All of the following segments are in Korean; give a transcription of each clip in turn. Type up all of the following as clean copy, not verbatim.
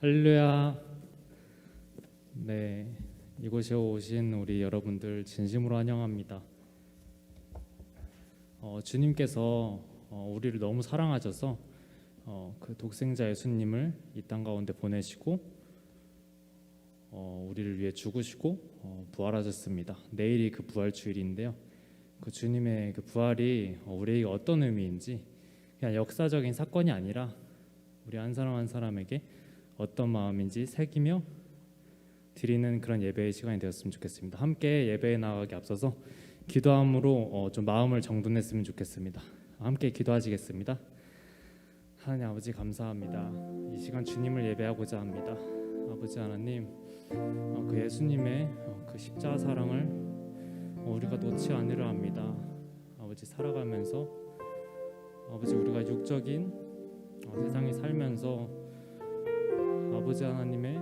할렐루야. 네, 이곳에 오신 우리 여러분들 진심으로 환영합니다. 주님께서 우리를 너무 사랑하셔서 그 독생자 예수님을 이 땅 가운데 보내시고 우리를 위해 죽으시고 부활하셨습니다. 내일이 그 부활 주일인데요. 그 주님의 그 부활이 우리에게 어떤 의미인지 그냥 역사적인 사건이 아니라 우리 한 사람 한 사람에게 어떤 마음인지 새기며 드리는 그런 예배의 시간이 되었으면 좋겠습니다. 함께 예배에 나가기 앞서서 기도함으로 좀 마음을 정돈했으면 좋겠습니다. 함께 기도하시겠습니다. 하나님 아버지 감사합니다. 이 시간 주님을 예배하고자 합니다. 아버지 하나님, 그 예수님의 그 십자가 사랑을 우리가 놓지 않으려 합니다. 아버지 살아가면서 아버지 우리가 육적인 세상에 살면서 아버지 하나님의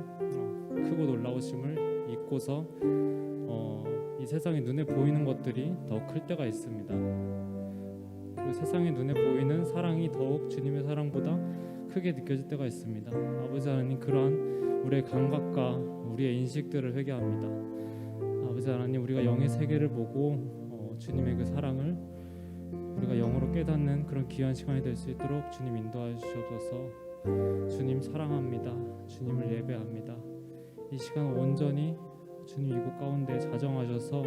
크고 놀라우심을 잊고서 이 세상에 눈에 보이는 것들이 더 클 때가 있습니다. 그리고 세상에 눈에 보이는 사랑이 더욱 주님의 사랑보다 크게 느껴질 때가 있습니다. 아버지 하나님, 그러한 우리의 감각과 우리의 인식들을 회개합니다. 아버지 하나님, 우리가 영의 세계를 보고 주님의 그 사랑을 우리가 영으로 깨닫는 그런 귀한 시간이 될 수 있도록 주님 인도하여 주셔서 주님 사랑합니다. 주님을 예배합니다. 이 시간 온전히 주님 이곳 가운데 자정하셔서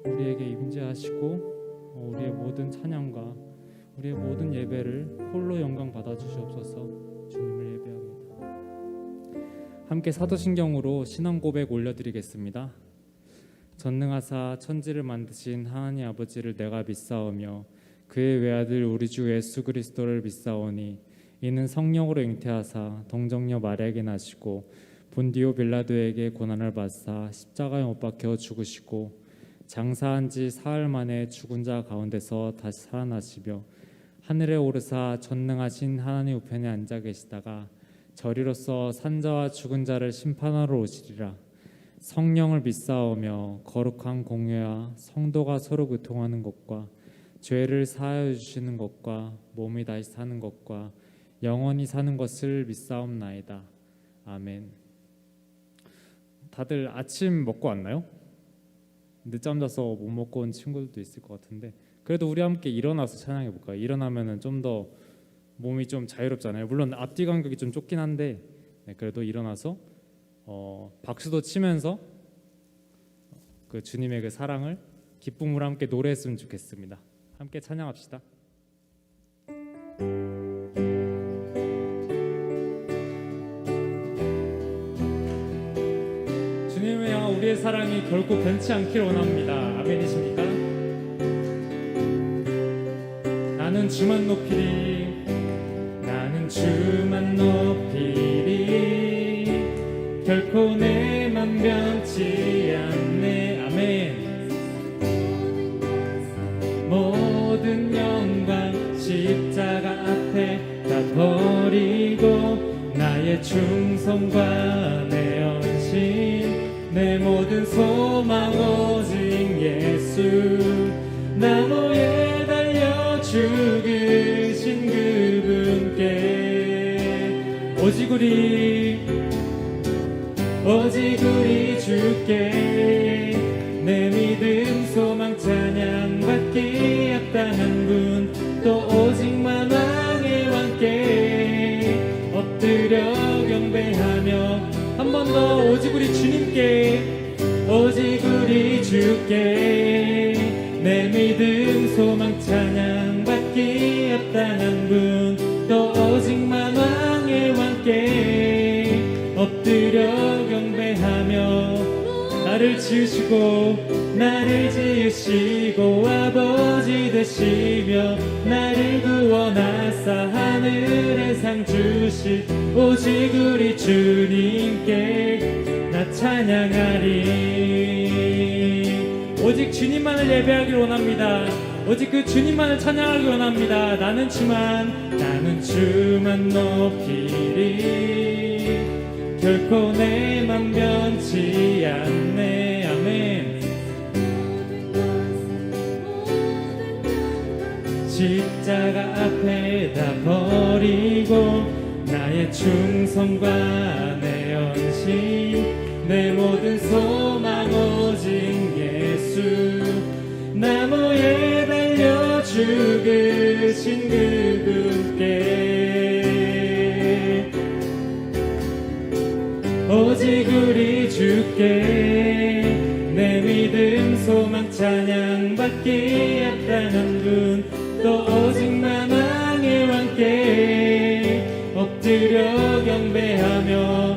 우리에게 임재하시고 우리의 모든 찬양과 우리의 모든 예배를 홀로 영광 받아 주시옵소서. 주님을 예배합니다. 함께 사도신경으로 신앙 고백 올려드리겠습니다. 전능하사 천지를 만드신 하나님 아버지를 내가 믿사오며 그의 외아들 우리 주 예수 그리스도를 믿사오니 이는 성령으로 잉태하사 동정녀 마리아에게 나시고 본디오 빌라도에게 고난을 받사 십자가에 못 박혀 죽으시고 장사한 지 사흘 만에 죽은 자 가운데서 다시 살아나시며 하늘에 오르사 전능하신 하나님 우편에 앉아 계시다가 저리로서 산자와 죽은 자를 심판하러 오시리라. 성령을 믿사오며 거룩한 공회와 성도가 서로 교통하는 것과 죄를 사하여 주시는 것과 몸이 다시 사는 것과 영원히 사는 것을 믿사옵나이다. 아멘. 다들 아침 먹고 왔나요? 늦잠 자서 못 먹고 온 친구들도 있을 것 같은데 그래도 우리 함께 일어나서 찬양해 볼까요? 일어나면은 좀 더 몸이 좀 자유롭잖아요. 물론 앞뒤 간격이 좀 좁긴 한데 그래도 일어나서 박수도 치면서 그 주님의 그 사랑을 기쁨으로 함께 노래했으면 좋겠습니다. 함께 찬양합시다. 주님을 향한 우리의 사랑이 결코 변치 않기를 원합니다. 아멘이십니까? 나는 주만 높이리, 나는 주만 높이리, 결코 내 맘 변치 않네. 아멘. 모든 영광 십자가 앞에 다 버리고 나의 충성과 내 헌신 내 모든 소망 오직 예수 나무에 달려 죽으신 그분께 오직 우리 주께 내 믿음 소망 찬양 받기 합당한 분 또 오직 만왕의 왕께 엎드려 경배하며 한 번 더 오직 우리 주님께 오직 우리 주께 내 믿음 소망 찬양 받기 합당한 분 또 오직 만왕의 왕께 엎드려 경배하며 나를 지으시고 아버지 되시며 나를 구원하사 하늘의 상 주실 오직 우리 주님께 나 찬양하리. 오직 주님만을 예배하기를 원합니다. 오직 그 주님만을 찬양하기를 원합니다. 나는 주만 높이리, 결코 내 맘 변치 않네. 아멘. 십자가 앞에 다 버리고 나의 충성과 내 헌신 내 모든 소망 오직 예수 나무에 달려 죽으신 그분께 오직 우리 주께 내 믿음 소망 찬양 받기 합당한 분 또 오직 만왕의 왕께 엎드려 경배하며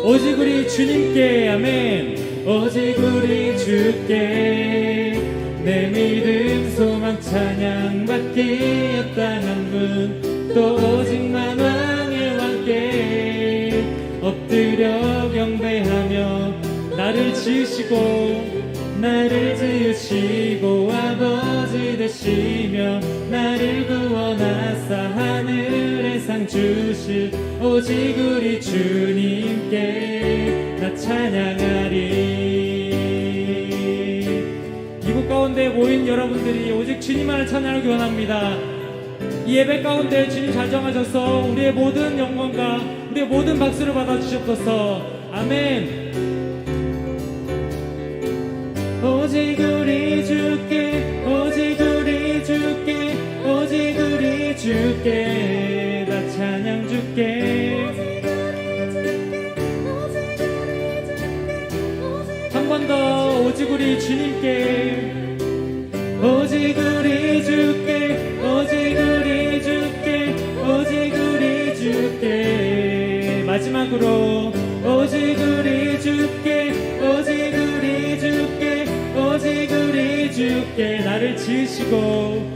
오직 우리 주님께 아멘 오직 우리 주께 내 믿음 소망 찬양 받기 합당한 분 또 오직 만왕의 왕께 엎드려 경배하며 나를 지으시고 아버지 되시며 나를 구원하사 하늘의 상 주실 오직 우리 주님께 나 찬양하리. 이곳 가운데 모인 여러분들이 오직 주님만을 찬양하기 원합니다. 이 예배 가운데 주님 자정하셔서 우리의 모든 영광과 우리의 모든 박수를 받아주시옵소서. 아멘. 오직 우리 주께 오직 우리 주께 오직 우리 주께 나 찬양 주께 한 번 더 오직 우리 주님께 오직 우리 주께 오직 우리 주께 오직 우리 주께 마지막으로 오직 우리 주께 오직 우리 주께 오직 우리 주께 나를 지으시고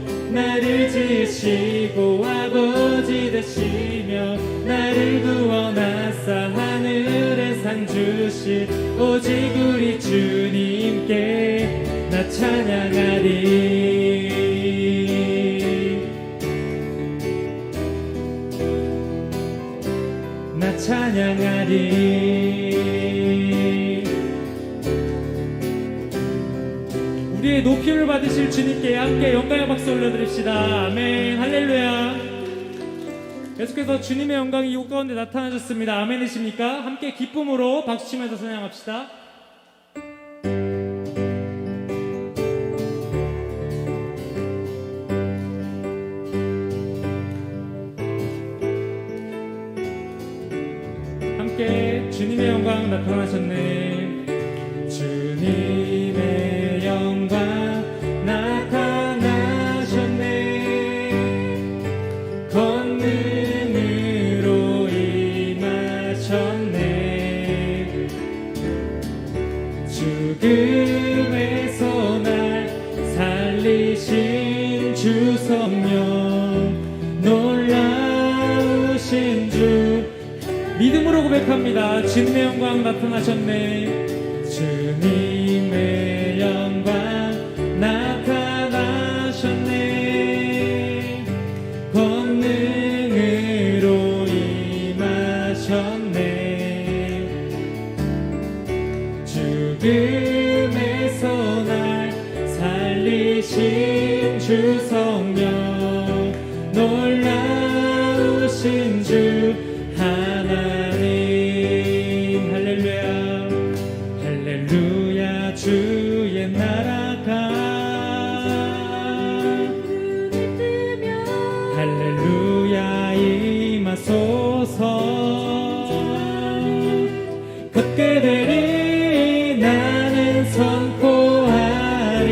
아버지 되시며 나를 구원하사 하늘의 상 주실 오직 우리 주님께 나 찬양하리. 나 찬양하리. 우리의 높임을 받으실 주님께 함께 영광의 박수 올려드립시다. 아멘. 할렐루야. 계속해서 주님의 영광이 이곳 가운데 나타나셨습니다. 아멘이십니까? 함께 기쁨으로 박수치면서 찬양합시다. 함께 주님의 영광 나타나셨네. 주님의 영광 나타나셨네. 권능으로 임하셨네. 죽음에서 날 살리신 주 성령 놀라우신 주 믿음으로 고백합니다. 주님의 영광 나타나셨네. 주님의 영광 나타나셨네. 권능으로 임하셨네. 죽음에서 날 살리신 주 성령 놀라우신 주 하나님. 할렐루야 할렐루야. 주의 나라가 할렐루야 임하소서. 걷게 되리 나는 선포하리.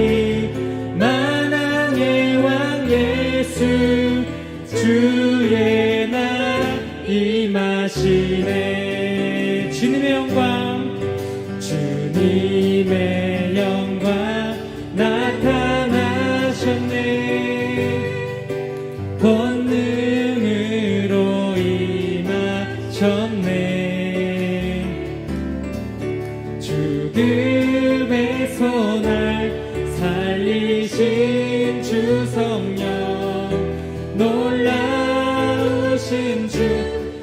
만왕의 왕 예수 주의 나라 임하시네. 주님의 영광 주님의 영광 나타나셨네. 권능으로 임하셨네. 죽음에서 날 살리신 주 성령 놀라우신 주.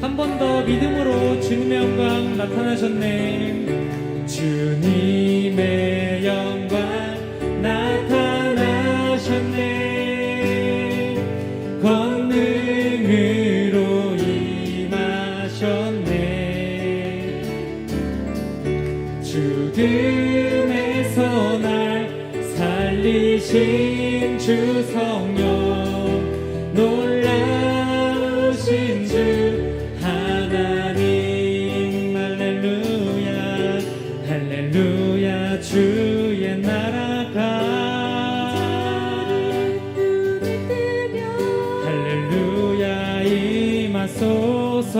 한 번 더 믿음으로 주님의 영광 나타나셨네. 주님의 영광 나타나셨네. 권능으로 임하셨네. 계신 주 성령 놀라우신 주 하나님 할렐루야 할렐루야 주의 나라가 할렐루야 임하소서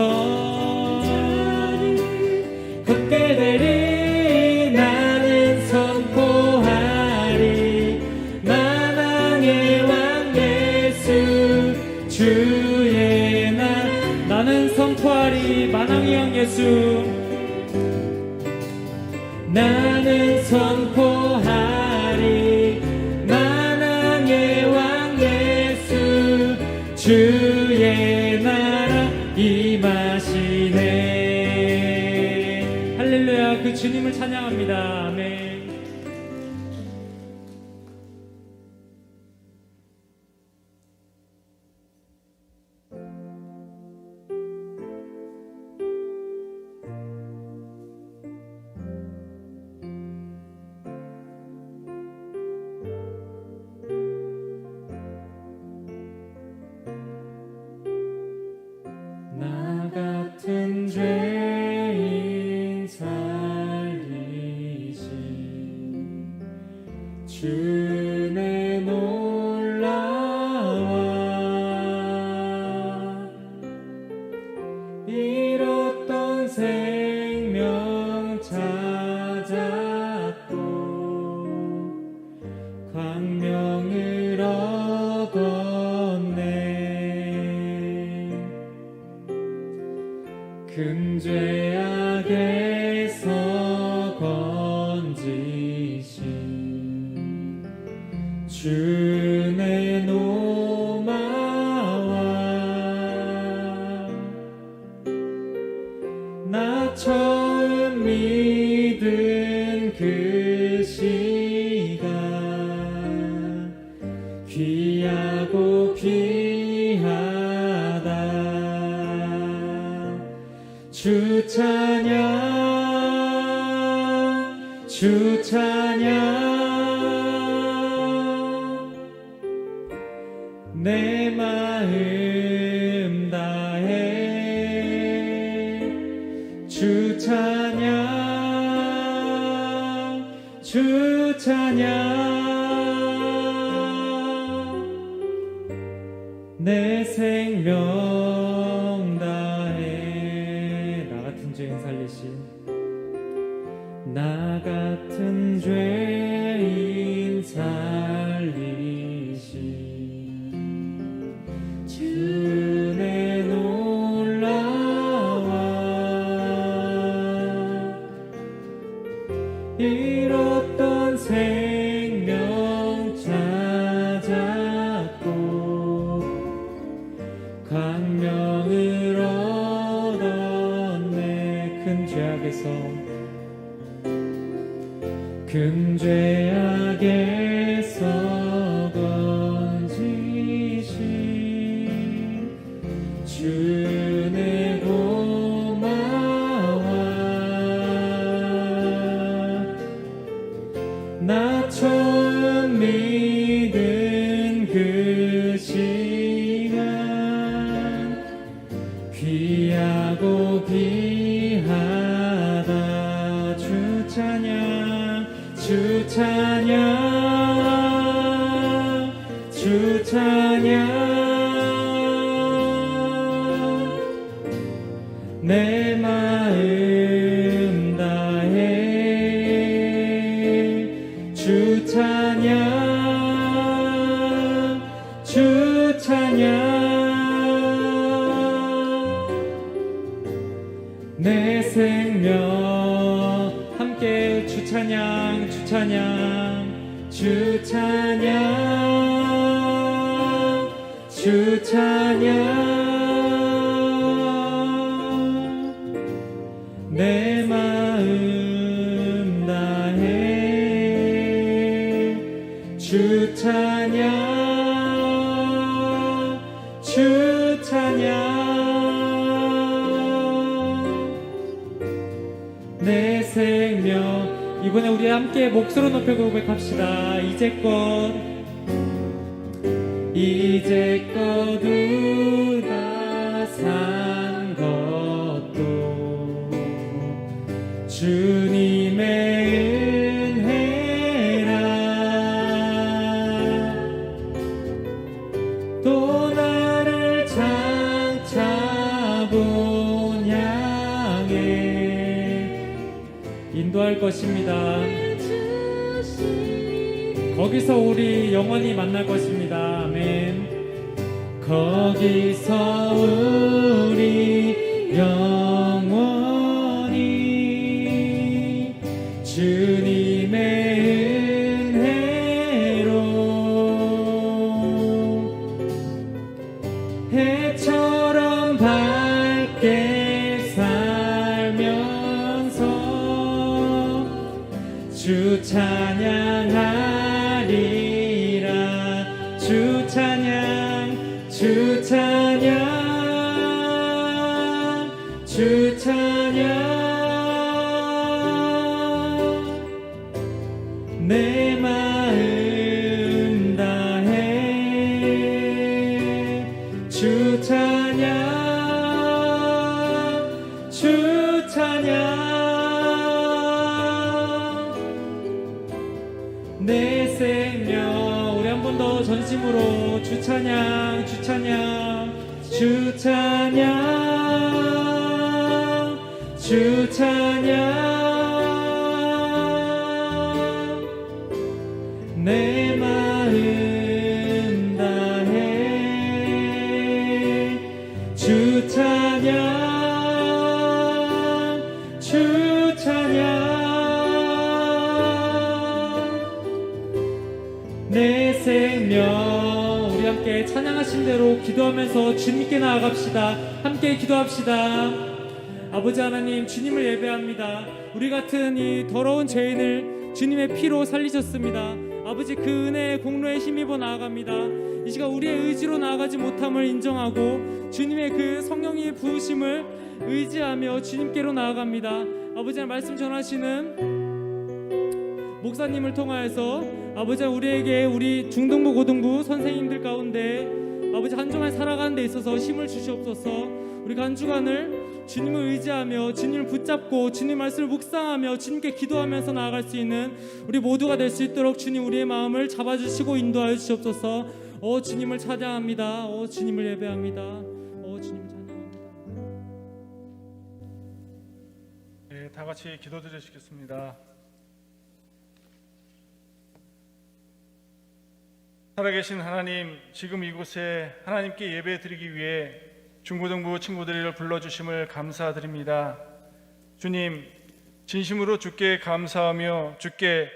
굳게 되리 나는 선포하리 만왕의 왕 예수 주의 나는 선포하리 만왕의 왕 예수 나는 선포하리 만왕의 왕 예수 주의 나라 임하시네. 할렐루야 그 주님을 찬양합니다. 아멘. 나 같은 죄인 살리신 주의 놀라와 잃었던 생명 찾았고 광명을 얻었네. 금죄악에서 건지신 주의 노마와 나 처음 믿은 그 시간 귀하고 귀하다. 주 찬양 주 찬양 내 마음 다해 주 찬양 주 찬양 내 생명 다해 나 같은 죄인 살리신 나 같은 죄인 살리신 주의 놀라와 잃었던 생명 찾았고 광명을 얻었네. 큰 죄악에서 건지신 주의 고마워 나 처음 믿은 그 시간 귀하고 귀하다. 주 찬양 주 찬양 주 찬양 내 마음 다해 주 찬양 주 찬양 내 생명 함께 주 찬양 주 찬양 주 찬양 주 찬양 내 마음 다해 주 찬양 주 찬양 내 생명. 이번에 우리 함께 목소리 높여 고백합시다. 이제껏 이제껏 누가 산 것도 주님의 은혜라. 또 나를 장차 본 향해 인도할 것입니다. 거기서 우리 영원히 만날 것입니다. 아멘. 거기서 우리 영원히 주님의 은혜로 해처럼 밝게 살면서 주 찬양하리라. 주 찬양, 주 찬양, 주 찬양. 내 마음 다해 주 찬양, 주 찬양. 내 생명 우리 한 번 더 전심으로 주 찬양, 주 찬양, 주 찬양, 주 찬양. 내 마음 다해 주 찬양, 주 찬양. 내 생명 우리 함께 찬양하신 대로 기도하면서 주님께 나아갑시다. 함께 기도합시다. 아버지 하나님, 주님을 예배합니다. 우리 같은 이 더러운 죄인을 주님의 피로 살리셨습니다. 아버지, 그 은혜의 공로에 힘입어 나아갑니다. 이 시간 우리의 의지로 나아가지 못함을 인정하고 주님의 그 성령의 부으심을 의지하며 주님께로 나아갑니다. 아버지, 말씀 전하시는 목사님을 통하여서 아버지, 우리에게 우리 중등부 고등부 선생님들 가운데 아버지 한 주간 살아가는 데 있어서 힘을 주시옵소서. 우리가 한 주간을 주님을 의지하며 주님을 붙잡고 주님 말씀을 묵상하며 주님께 기도하면서 나아갈 수 있는 우리 모두가 될 수 있도록 주님 우리의 마음을 잡아주시고 인도하여 주시옵소서. 주님을 찬양합니다. 주님을 예배합니다. 주님을 찬양합니다. 네, 다 같이 기도드리시겠습니다. 살아계신 하나님, 지금 이곳에 하나님께 예배드리기 위해 중고등부 친구들을 불러주심을 감사드립니다. 주님, 진심으로 주께 감사하며 주께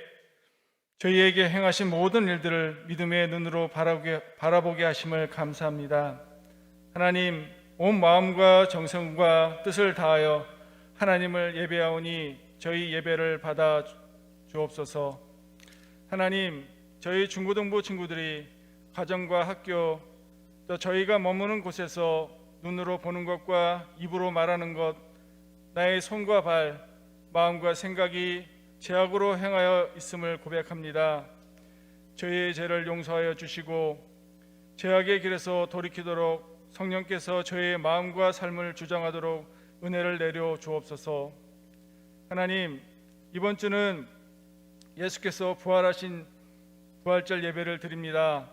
저희에게 행하신 모든 일들을 믿음의 눈으로 바라보게 하심을 감사합니다. 하나님, 온 마음과 정성과 뜻을 다하여 하나님을 예배하오니 저희 예배를 받아 주옵소서. 하나님, 저희 중고등부 친구들이 가정과 학교, 또 저희가 머무는 곳에서 눈으로 보는 것과 입으로 말하는 것, 나의 손과 발, 마음과 생각이 죄악으로 행하여 있음을 고백합니다. 저희의 죄를 용서하여 주시고 죄악의 길에서 돌이키도록 성령께서 저희의 마음과 삶을 주장하도록 은혜를 내려 주옵소서. 하나님, 이번 주는 예수께서 부활하신 부활절 예배를 드립니다.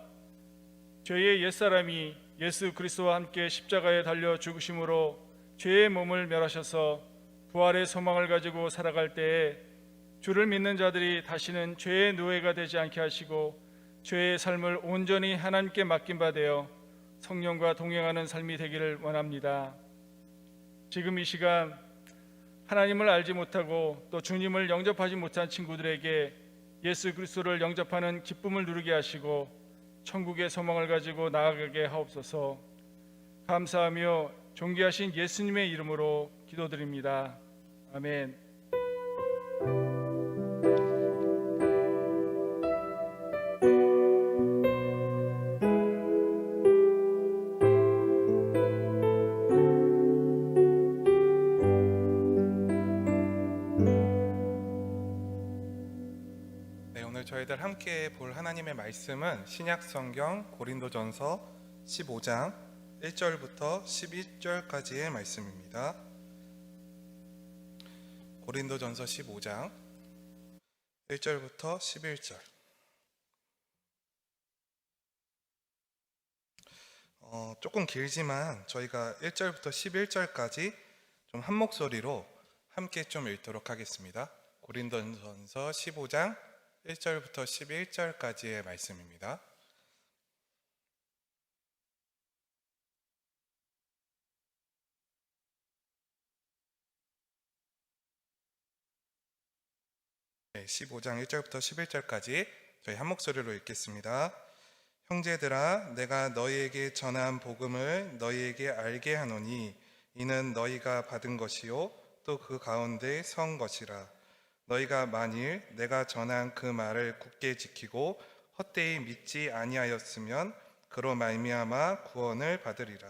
저희의 옛사람이 예수 그리스도와 함께 십자가에 달려 죽으심으로 죄의 몸을 멸하셔서 부활의 소망을 가지고 살아갈 때에 주를 믿는 자들이 다시는 죄의 노예가 되지 않게 하시고 죄의 삶을 온전히 하나님께 맡긴 바 되어 성령과 동행하는 삶이 되기를 원합니다. 지금 이 시간 하나님을 알지 못하고 또 주님을 영접하지 못한 친구들에게 예수 그리스도를 영접하는 기쁨을 누리게 하시고 천국의 소망을 가지고 나아가게 하옵소서. 감사하며 존귀하신 예수님의 이름으로 기도드립니다. 아멘. 저희들 함께 함께 볼 하나님의 말씀은 신약성경 고린도전서 15장 1절부터 11절까지의 말씀입니다. 고린도전서 15장 1절부터 11절. 조금 길지만 저희가 1절부터 11절까지 좀 한 목소리로 함께 좀 읽도록 하겠습니다. 고린도전서 15장 1절부터 11절까지의 말씀입니다. 네, 15장 1절부터 11절까지 저희 한 목소리로 읽겠습니다. 형제들아, 내가 너희에게 전한 복음을 너희에게 알게 하노니 이는 너희가 받은 것이요 또 그 가운데 선 것이라. 너희가 만일 내가 전한 그 말을 굳게 지키고 헛되이 믿지 아니하였으면 그로 말미암아 구원을 받으리라.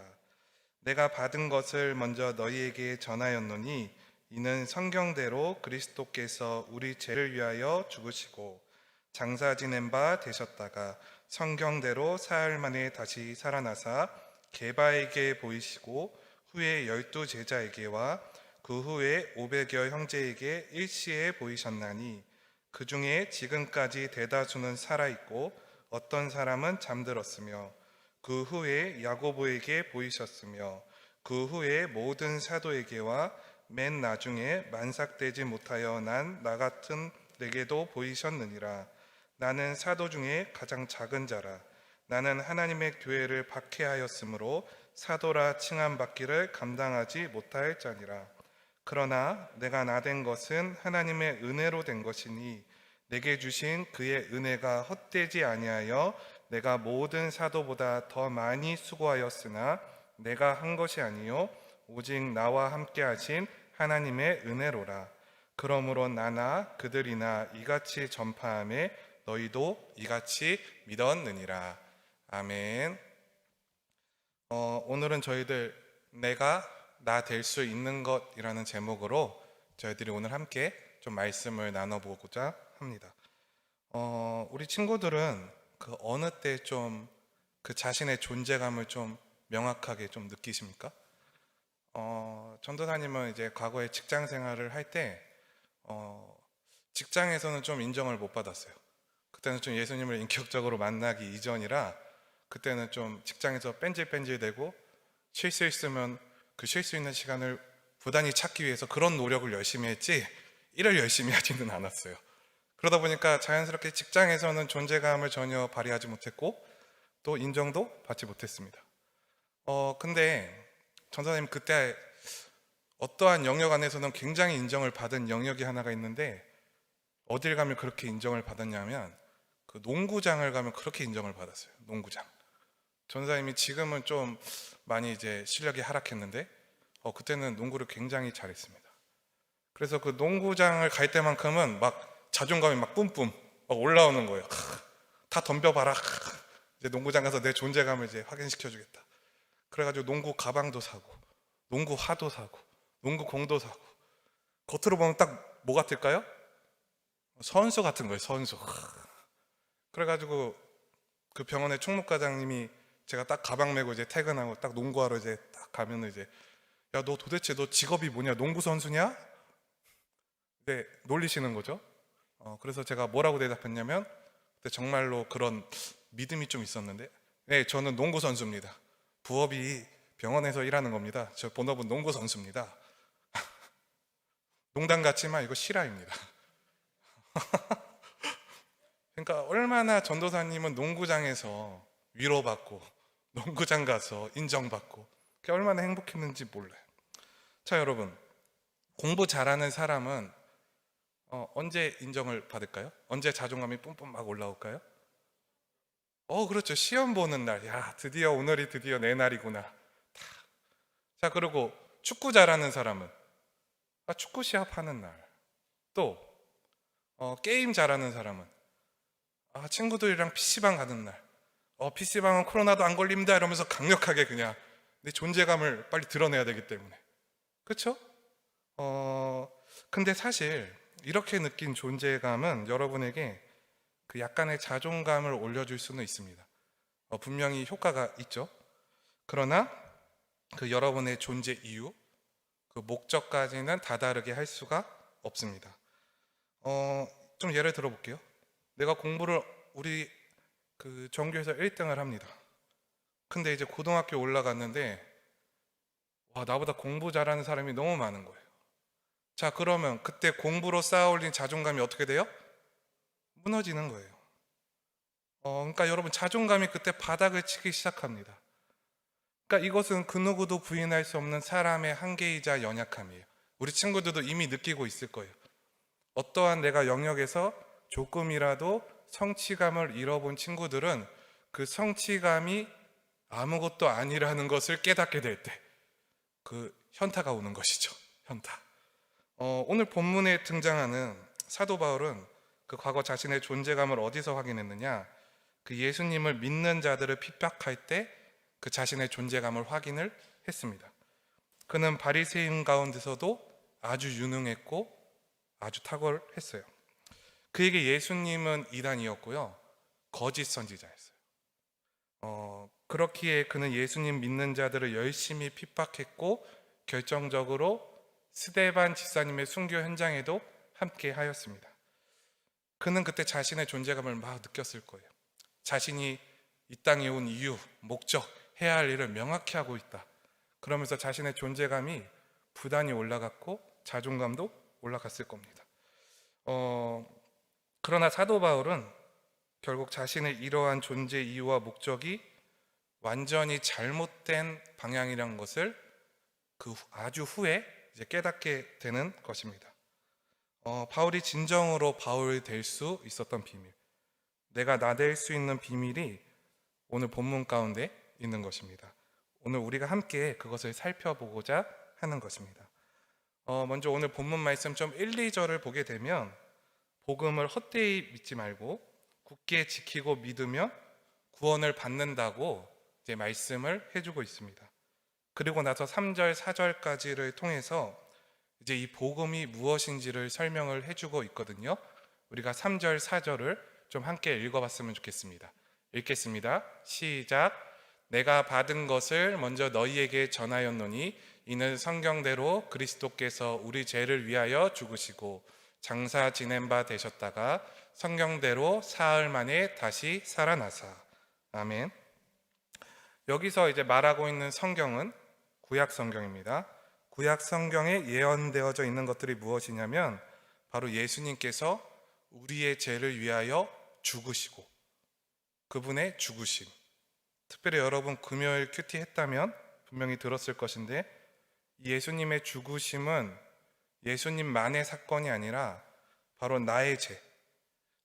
내가 받은 것을 먼저 너희에게 전하였노니 이는 성경대로 그리스도께서 우리 죄를 위하여 죽으시고 장사 지낸 바 되셨다가 성경대로 사흘 만에 다시 살아나사 게바에게 보이시고 후에 12 제자에게와 그 후에 500여 형제에게 일시에 보이셨나니 그 중에 지금까지 대다수는 살아있고 어떤 사람은 잠들었으며 그 후에 야고보에게 보이셨으며 그 후에 모든 사도에게와 맨 나중에 만삭되지 못하여 난 나 같은 내게도 보이셨느니라. 나는 사도 중에 가장 작은 자라. 나는 하나님의 교회를 박해하였으므로 사도라 칭함받기를 감당하지 못할 자니라. 그러나 내가 나된 것은 하나님의 은혜로 된 것이니 내게 주신 그의 은혜가 헛되지 아니하여 내가 모든 사도보다 더 많이 수고하였으나 내가 한 것이 아니요 오직 나와 함께 하신 하나님의 은혜로라. 그러므로 나나 그들이나 이같이 전파하매 너희도 이같이 믿었느니라. 아멘. 오늘은 저희들 내가 나 될 수 있는 것이라는 제목으로 저희들이 오늘 함께 좀 말씀을 나눠보고자 합니다. 우리 친구들은 그 어느 때 좀 그 자신의 존재감을 좀 명확하게 좀 느끼십니까? 전도사님은 이제 과거에 직장 생활을 할 때 직장에서는 좀 인정을 못 받았어요. 그때는 좀 예수님을 인격적으로 만나기 이전이라 그때는 좀 직장에서 뺀질뺀질대고 실수했으면 그 실수 있는 시간을 부단히 찾기 위해서 그런 노력을 열심히 했지 일을 열심히 하지는 않았어요. 그러다 보니까 자연스럽게 직장에서는 존재감을 전혀 발휘하지 못했고 또 인정도 받지 못했습니다. 근데 전사님 그때 어떠한 영역 안에서는 굉장히 인정을 받은 영역이 하나가 있는데 어딜 가면 그렇게 인정을 받았냐면 그 농구장을 가면 그렇게 인정을 받았어요. 농구장. 전사님이 지금은 좀 많이 이제 실력이 하락했는데 그때는 농구를 굉장히 잘했습니다. 그래서 그 농구장을 갈 때만큼은 막 자존감이 막 뿜뿜 막 올라오는 거예요. 다 덤벼봐라. 이제 농구장 가서 내 존재감을 이제 확인시켜주겠다. 그래가지고 농구 가방도 사고 농구 화도 사고 농구 공도 사고 겉으로 보면 딱 뭐 같을까요? 선수 같은 거예요. 선수. 그래가지고 그 병원의 총무과장님이 제가 딱 가방 메고 이제 퇴근하고 딱 농구하러 이제 딱 가면은 이제 야, 너 도대체 너 직업이 뭐냐? 농구 선수냐? 네, 놀리시는 거죠. 그래서 제가 뭐라고 대답했냐면 그때 정말로 그런 믿음이 좀 있었는데 네, 저는 농구 선수입니다. 부업이 병원에서 일하는 겁니다. 저 본업은 농구 선수입니다. 농담 같지만 이거 실화입니다. 그러니까 얼마나 전도사님은 농구장에서 위로받고 농구장 가서 인정받고 그게 얼마나 행복했는지 몰라요. 자, 여러분, 공부 잘하는 사람은 언제 인정을 받을까요? 언제 자존감이 뿜뿜 막 올라올까요? 그렇죠. 시험 보는 날. 야, 드디어 오늘이 드디어 내 날이구나. 자, 그리고 축구 잘하는 사람은 축구 시합 하는 날. 또 게임 잘하는 사람은 친구들이랑 PC방 가는 날. PC방은 코로나도 안 걸립니다 이러면서 강력하게 그냥 내 존재감을 빨리 드러내야 되기 때문에. 그렇죠? 근데 사실 이렇게 느낀 존재감은 여러분에게 그 약간의 자존감을 올려줄 수는 있습니다. 분명히 효과가 있죠. 그러나 그 여러분의 존재 이유, 그 목적까지는 다다르게 할 수가 없습니다. 좀 예를 들어볼게요. 내가 공부를 우리 그 전교에서 1등을 합니다. 근데 이제 고등학교 올라갔는데 와, 나보다 공부 잘하는 사람이 너무 많은 거예요. 자, 그러면 그때 공부로 쌓아올린 자존감이 어떻게 돼요? 무너지는 거예요. 그러니까 여러분 자존감이 그때 바닥을 치기 시작합니다. 그러니까 이것은 그 누구도 부인할 수 없는 사람의 한계이자 연약함이에요. 우리 친구들도 이미 느끼고 있을 거예요. 어떠한 내가 영역에서 조금이라도 성취감을 잃어본 친구들은 그 성취감이 아무것도 아니라는 것을 깨닫게 될 때 그 현타가 오는 것이죠. 현타. 오늘 본문에 등장하는 사도 바울은 그 과거 자신의 존재감을 어디서 확인했느냐? 그 예수님을 믿는 자들을 핍박할 때 그 자신의 존재감을 확인을 했습니다. 그는 바리새인 가운데서도 아주 유능했고 아주 탁월했어요. 그에게 예수님은 이단이었고요, 거짓 선지자였어요. 그렇기에 그는 예수님 믿는 자들을 열심히 핍박했고 결정적으로 스데반 집사님의 순교 현장에도 함께 하였습니다. 그는 그때 자신의 존재감을 막 느꼈을 거예요. 자신이 이 땅에 온 이유, 목적, 해야 할 일을 명확히 하고 있다. 그러면서 자신의 존재감이 부단히 올라갔고 자존감도 올라갔을 겁니다. 그러나 사도 바울은 결국 자신의 이러한 존재 이유와 목적이 완전히 잘못된 방향이라는 것을 그 아주 후에 이제 깨닫게 되는 것입니다. 바울이 진정으로 바울이 될 수 있었던 비밀, 내가 나 될 수 있는 비밀이 오늘 본문 가운데 있는 것입니다. 오늘 우리가 함께 그것을 살펴보고자 하는 것입니다. 먼저 오늘 본문 말씀 좀 1, 2절을 보게 되면 복음을 헛되이 믿지 말고 굳게 지키고 믿으며 구원을 받는다고 이제 말씀을 해주고 있습니다. 그리고 나서 3절, 4절까지를 통해서 이제 이 복음이 무엇인지를 설명을 해주고 있거든요. 우리가 3절, 4절을 좀 함께 읽어봤으면 좋겠습니다. 읽겠습니다. 시작. 내가 받은 것을 먼저 너희에게 전하였노니 이는 성경대로 그리스도께서 우리 죄를 위하여 죽으시고 장사 지낸 바 되셨다가 성경대로 사흘 만에 다시 살아나사. 아멘. 여기서 이제 말하고 있는 성경은 구약 성경입니다. 구약 성경에 예언되어져 있는 것들이 무엇이냐면 바로 예수님께서 우리의 죄를 위하여 죽으시고 그분의 죽으심. 특별히 여러분 금요일 큐티 했다면 분명히 들었을 것인데 예수님의 죽으심은 예수님만의 사건이 아니라 바로 나의 죄,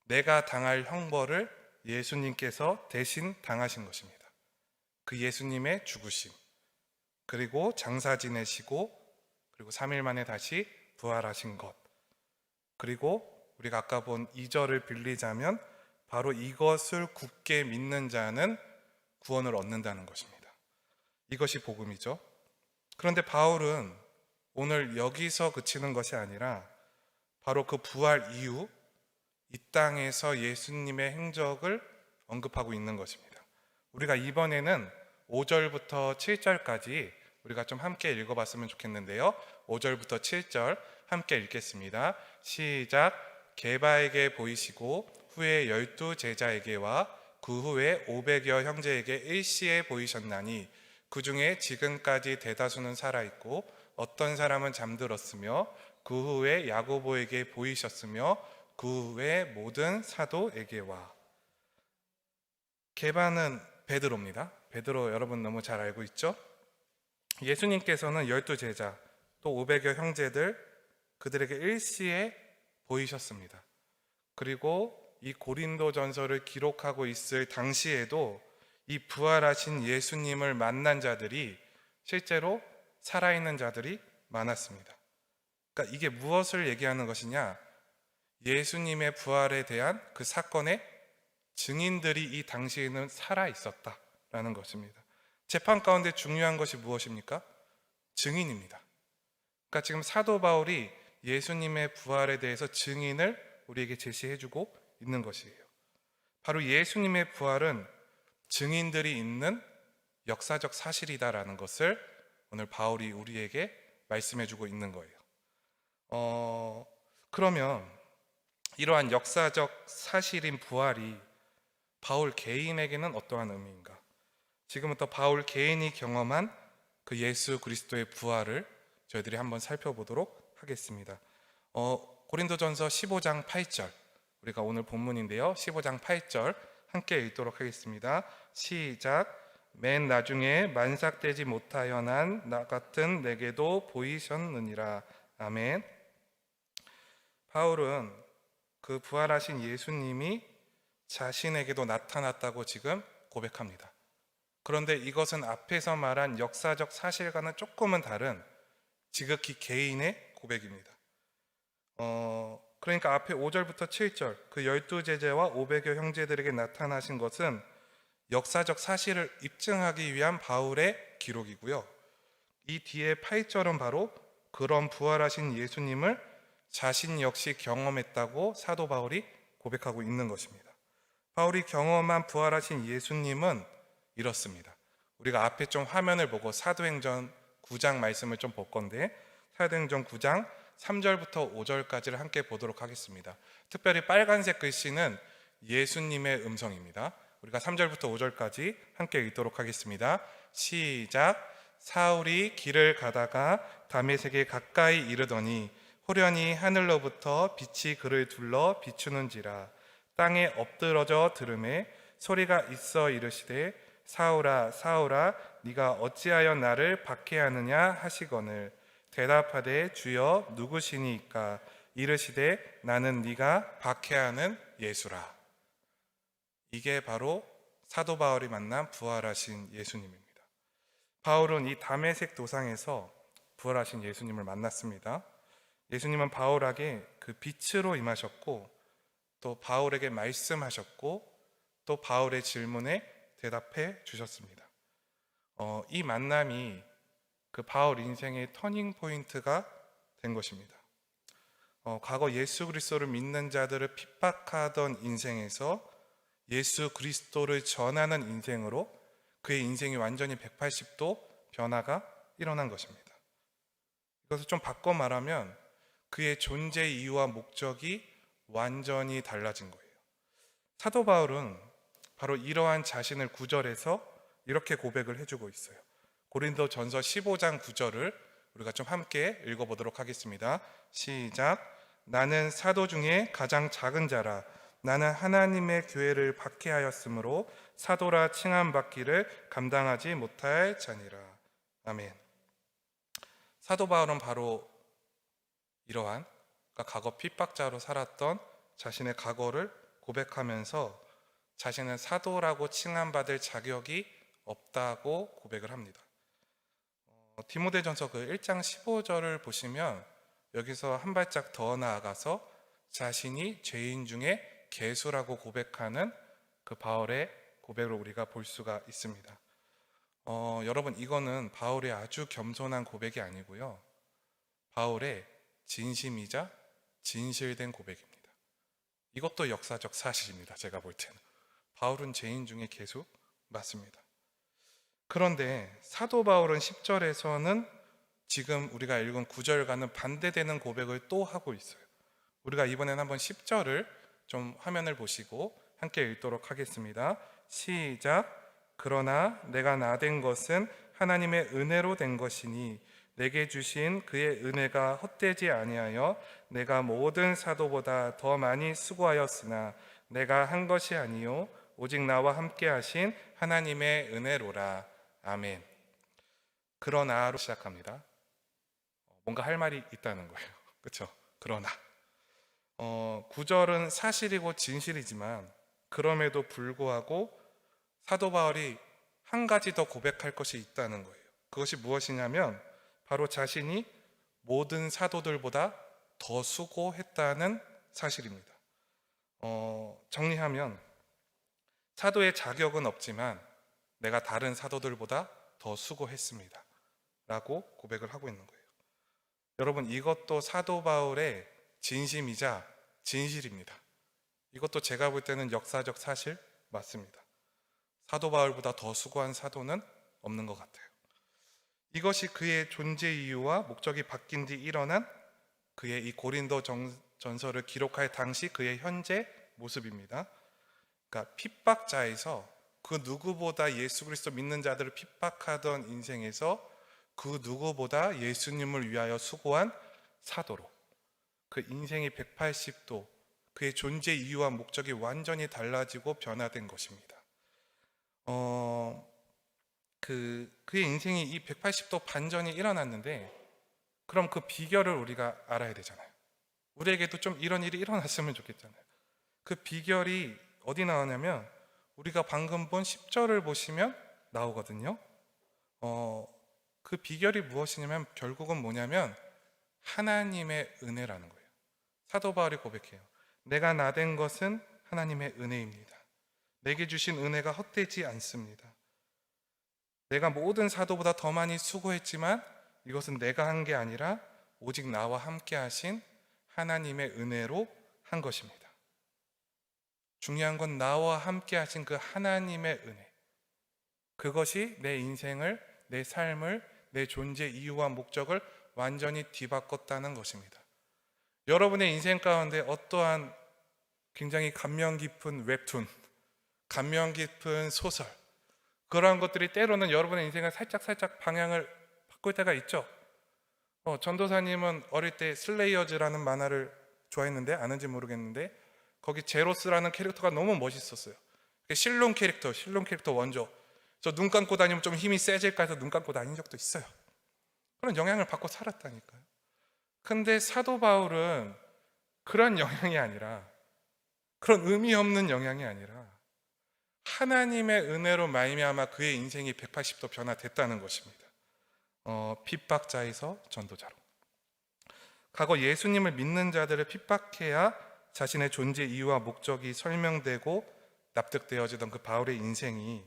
내가 당할 형벌을 예수님께서 대신 당하신 것입니다. 그 예수님의 죽으심, 그리고 장사 지내시고 그리고 3일 만에 다시 부활하신 것, 그리고 우리가 아까 본 2절을 빌리자면 바로 이것을 굳게 믿는 자는 구원을 얻는다는 것입니다. 이것이 복음이죠. 그런데 바울은 오늘 여기서 그치는 것이 아니라 바로 그 부활 이후 이 땅에서 예수님의 행적을 언급하고 있는 것입니다. 우리가 이번에는 5절부터 7절까지 우리가 좀 함께 읽어봤으면 좋겠는데요. 5절부터 7절 함께 읽겠습니다. 시작. 게바에게 보이시고 후에 12 제자에게와 그 후에 500여 형제에게 일시에 보이셨나니 그 중에 지금까지 대다수는 살아있고 어떤 사람은 잠들었으며 그 후에 야고보에게 보이셨으며 그 후에 모든 사도에게와. 게바는 베드로입니다. 베드로 여러분 너무 잘 알고 있죠? 예수님께서는 12 제자 또 500여 형제들 그들에게 일시에 보이셨습니다. 그리고 이 고린도 전서를 기록하고 있을 당시에도 이 부활하신 예수님을 만난 자들이 실제로 살아있는 자들이 많았습니다. 그러니까 이게 무엇을 얘기하는 것이냐? 예수님의 부활에 대한 그 사건의 증인들이 이 당시에는 살아 있었다라는 것입니다. 재판 가운데 중요한 것이 무엇입니까? 증인입니다. 그러니까 지금 사도 바울이 예수님의 부활에 대해서 증인을 우리에게 제시해주고 있는 것이에요. 바로 예수님의 부활은 증인들이 있는 역사적 사실이다라는 것을 오늘 바울이 우리에게 말씀해주고 있는 거예요. 그러면 이러한 역사적 사실인 부활이 바울 개인에게는 어떠한 의미인가? 지금부터 바울 개인이 경험한 그 예수 그리스도의 부활을 저희들이 한번 살펴보도록 하겠습니다. 고린도전서 15장 8절, 우리가 오늘 본문인데요, 15장 8절 함께 읽도록 하겠습니다. 시작. 맨 나중에 만삭되지 못하여 난 나 같은 내게도 보이셨느니라. 아멘. 바울은 그 부활하신 예수님이 자신에게도 나타났다고 지금 고백합니다. 그런데 이것은 앞에서 말한 역사적 사실과는 조금은 다른 지극히 개인의 고백입니다. 그러니까 앞에 5절부터 7절 그 12제자와 500여 형제들에게 나타나신 것은 역사적 사실을 입증하기 위한 바울의 기록이고요. 이 뒤에 8절은 바로 그런 부활하신 예수님을 자신 역시 경험했다고 사도 바울이 고백하고 있는 것입니다. 바울이 경험한 부활하신 예수님은 이렇습니다. 우리가 앞에 좀 화면을 보고 사도행전 9장 말씀을 좀 볼 건데, 사도행전 9장 3절부터 5절까지를 함께 보도록 하겠습니다. 특별히 빨간색 글씨는 예수님의 음성입니다. 우리가 3절부터 5절까지 함께 읽도록 하겠습니다. 시작. 사울이 길을 가다가 다메섹에 가까이 이르더니 호련히 하늘로부터 빛이 그를 둘러 비추는지라. 땅에 엎드러져 들음에 소리가 있어 이르시되 사울아 사울아 네가 어찌하여 나를 박해하느냐 하시거늘 대답하되 주여 누구시니까? 이르시되 나는 네가 박해하는 예수라. 이게 바로 사도 바울이 만난 부활하신 예수님입니다. 바울은 이 다메섹 도상에서 부활하신 예수님을 만났습니다. 예수님은 바울에게 그 빛으로 임하셨고 또 바울에게 말씀하셨고 또 바울의 질문에 대답해 주셨습니다. 이 만남이 그 바울 인생의 터닝 포인트가 된 것입니다. 과거 예수 그리스도를 믿는 자들을 핍박하던 인생에서 예수 그리스도를 전하는 인생으로 그의 인생이 완전히 180도 변화가 일어난 것입니다. 이것을 좀 바꿔 말하면 그의 존재 이유와 목적이 완전히 달라진 거예요. 사도 바울은 바로 이러한 자신을 9절에서 이렇게 고백을 해주고 있어요. 고린도전서 15장 9절을 우리가 좀 함께 읽어보도록 하겠습니다. 시작. 나는 사도 중에 가장 작은 자라. 나는 하나님의 교회를 박해하였으므로 사도라 칭함받기를 감당하지 못할 자니라. 아멘. 사도 바울은 바로 이러한 과거 핍박자로 살았던 자신의 과거를 고백하면서 자신은 사도라고 칭함받을 자격이 없다고 고백을 합니다. 디모데전서 그 1장 15절을 보시면 여기서 한 발짝 더 나아가서 자신이 죄인 중에 괴수라고 고백하는 그 바울의 고백을 우리가 볼 수가 있습니다. 여러분, 이거는 바울의 아주 겸손한 고백이 아니고요, 바울의 진심이자 진실된 고백입니다. 이것도 역사적 사실입니다. 제가 볼 때는 바울은 죄인 중에 괴수 맞습니다. 그런데 사도 바울은 10절에서는 지금 우리가 읽은 9절과는 반대되는 고백을 또 하고 있어요. 우리가 이번엔 한번 10절을 좀 화면을 보시고 함께 읽도록 하겠습니다. 시작. 그러나 내가 나된 것은 하나님의 은혜로 된 것이니 내게 주신 그의 은혜가 헛되지 아니하여 내가 모든 사도보다 더 많이 수고하였으나 내가 한 것이 아니요 오직 나와 함께 하신 하나님의 은혜로라. 아멘. 그러나로 시작합니다. 뭔가 할 말이 있다는 거예요. 그렇죠? 그러나 9절은 사실이고 진실이지만 그럼에도 불구하고 사도 바울이 한 가지 더 고백할 것이 있다는 거예요. 그것이 무엇이냐면 바로 자신이 모든 사도들보다 더 수고했다는 사실입니다. 정리하면 사도의 자격은 없지만 내가 다른 사도들보다 더 수고했습니다 라고 고백을 하고 있는 거예요. 여러분, 이것도 사도 바울의 진심이자 진실입니다. 이것도 제가 볼 때는 역사적 사실 맞습니다. 사도 바울보다 더 수고한 사도는 없는 것 같아요. 이것이 그의 존재 이유와 목적이 바뀐 뒤 일어난 그의 이 고린도 전서를 기록할 당시 그의 현재 모습입니다. 그러니까 핍박자에서 그 누구보다 예수 그리스도 믿는 자들을 핍박하던 인생에서 그 누구보다 예수님을 위하여 수고한 사도로 그 인생이 180도 그의 존재 이유와 목적이 완전히 달라지고 변화된 것입니다. 그의 인생이 이 180도 반전이 일어났는데 그럼 그 비결을 우리가 알아야 되잖아요. 우리에게도 좀 이런 일이 일어났으면 좋겠잖아요. 그 비결이 어디 나오냐면 우리가 방금 본 10절을 보시면 나오거든요. 그 비결이 무엇이냐면 결국은 뭐냐면 하나님의 은혜라는 거예요. 사도 바울이 고백해요. 내가 나된 것은 하나님의 은혜입니다. 내게 주신 은혜가 헛되지 않습니다. 내가 모든 사도보다 더 많이 수고했지만 이것은 내가 한 게 아니라 오직 나와 함께 하신 하나님의 은혜로 한 것입니다. 중요한 건 나와 함께 하신 그 하나님의 은혜. 그것이 내 인생을, 내 삶을, 내 존재 이유와 목적을 완전히 뒤바꿨다는 것입니다. 여러분의 인생 가운데 어떠한 굉장히 감명 깊은 웹툰, 감명 깊은 소설, 그러한 것들이 때로는 여러분의 인생을 살짝 방향을 바꿀 때가 있죠. 전도사님은 어릴 때 슬레이어즈라는 만화를 좋아했는데 아는지 모르겠는데 거기 제로스라는 캐릭터가 너무 멋있었어요. 실론 캐릭터 원조. 저 눈 감고 다니면 좀 힘이 세질까 해서 눈 감고 다닌 적도 있어요. 그런 영향을 받고 살았다니까요. 근데 사도 바울은 그런 영향이 아니라, 그런 의미 없는 영향이 아니라 하나님의 은혜로 말미암아 그의 인생이 180도 변화됐다는 것입니다. 핍박자에서 전도자로. 과거 예수님을 믿는 자들을 핍박해야 자신의 존재 이유와 목적이 설명되고 납득되어지던 그 바울의 인생이